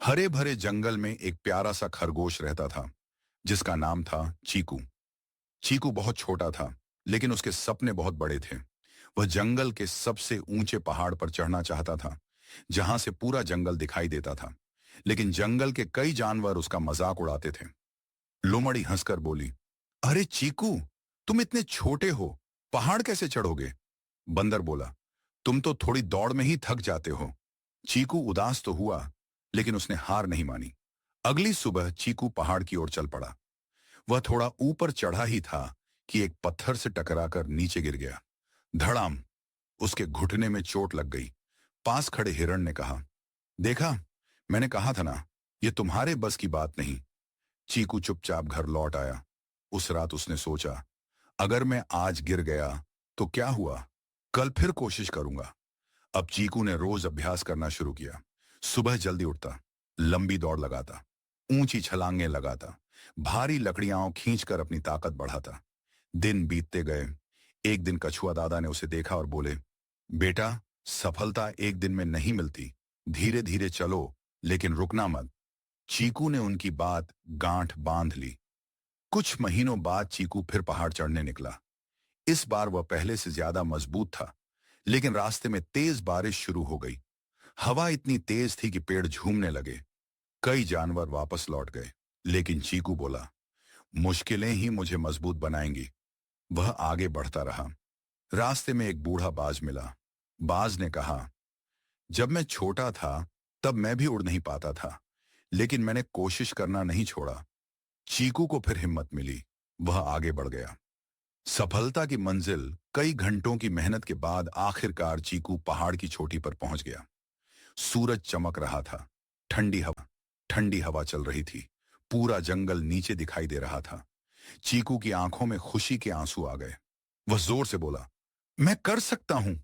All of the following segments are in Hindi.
हरे भरे जंगल में एक प्यारा सा खरगोश रहता था जिसका नाम था चीकू। चीकू बहुत छोटा था, लेकिन उसके सपने बहुत बड़े थे। वह जंगल के सबसे ऊंचे पहाड़ पर चढ़ना चाहता था, जहां से पूरा जंगल दिखाई देता था। लेकिन जंगल के कई जानवर उसका मजाक उड़ाते थे। लोमड़ी हंसकर बोली, अरे चीकू, तुम इतने छोटे हो, पहाड़ कैसे चढ़ोगे? बंदर बोला, तुम तो थोड़ी दौड़ में ही थक जाते हो। चीकू उदास तो हुआ, लेकिन उसने हार नहीं मानी। अगली सुबह चीकू पहाड़ की ओर चल पड़ा। वह थोड़ा ऊपर चढ़ा ही था कि एक पत्थर से टकराकर नीचे गिर गया। धड़ाम! उसके घुटने में चोट लग गई। पास खड़े हिरण ने कहा, देखा, मैंने कहा था ना, ये तुम्हारे बस की बात नहीं। चीकू चुपचाप घर लौट आया। उस रात उसने सोचा, अगर मैं आज गिर गया तो क्या हुआ, कल फिर कोशिश करूंगा। अब चीकू ने रोज अभ्यास करना शुरू किया। सुबह जल्दी उठता, लंबी दौड़ लगाता, ऊंची छलांगें लगाता, भारी लकड़ियां खींचकर अपनी ताकत बढ़ाता। दिन बीतते गए। एक दिन कछुआ दादा ने उसे देखा और बोले, बेटा, सफलता एक दिन में नहीं मिलती, धीरे धीरे चलो, लेकिन रुकना मत। चीकू ने उनकी बात गांठ बांध ली। कुछ महीनों बाद चीकू फिर पहाड़ चढ़ने निकला। इस बार वह पहले से ज्यादा मजबूत था, लेकिन रास्ते में तेज बारिश शुरू हो गई। हवा इतनी तेज थी कि पेड़ झूमने लगे। कई जानवर वापस लौट गए, लेकिन चीकू बोला, मुश्किलें ही मुझे मजबूत बनाएंगी। वह आगे बढ़ता रहा। रास्ते में एक बूढ़ा बाज मिला। बाज ने कहा, जब मैं छोटा था तब मैं भी उड़ नहीं पाता था, लेकिन मैंने कोशिश करना नहीं छोड़ा। चीकू को फिर हिम्मत मिली। वह आगे बढ़ गया। सफलता की मंजिल कई घंटों की मेहनत के बाद आखिरकार चीकू पहाड़ की चोटी पर पहुंच गया। सूरज चमक रहा था। ठंडी हवा चल रही थी। पूरा जंगल नीचे दिखाई दे रहा था। चीकू की आंखों में खुशी के आंसू आ गए। वह जोर से बोला, मैं कर सकता हूं।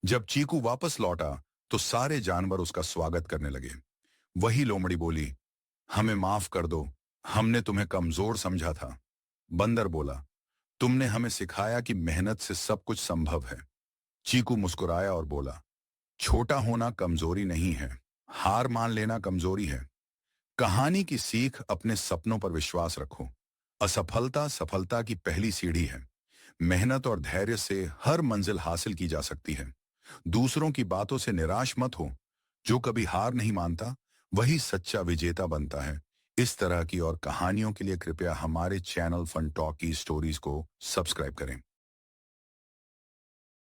जब चीकू वापस लौटा तो सारे जानवर उसका स्वागत करने लगे। वही लोमड़ी बोली, हमें माफ कर दो, हमने तुम्हें कमजोर समझा था। बंदर बोला, तुमने हमें सिखाया कि मेहनत से सब कुछ संभव है। चीकू मुस्कुराया और बोला, छोटा होना कमजोरी नहीं है, हार मान लेना कमजोरी है। कहानी की सीख, अपने सपनों पर विश्वास रखो। असफलता सफलता की पहली सीढ़ी है। मेहनत और धैर्य से हर मंजिल हासिल की जा सकती है। दूसरों की बातों से निराश मत हो। जो कभी हार नहीं मानता, वही सच्चा विजेता बनता है। इस तरह की और कहानियों के लिए कृपया हमारे चैनल फन टॉक की स्टोरीज को सब्सक्राइब करें।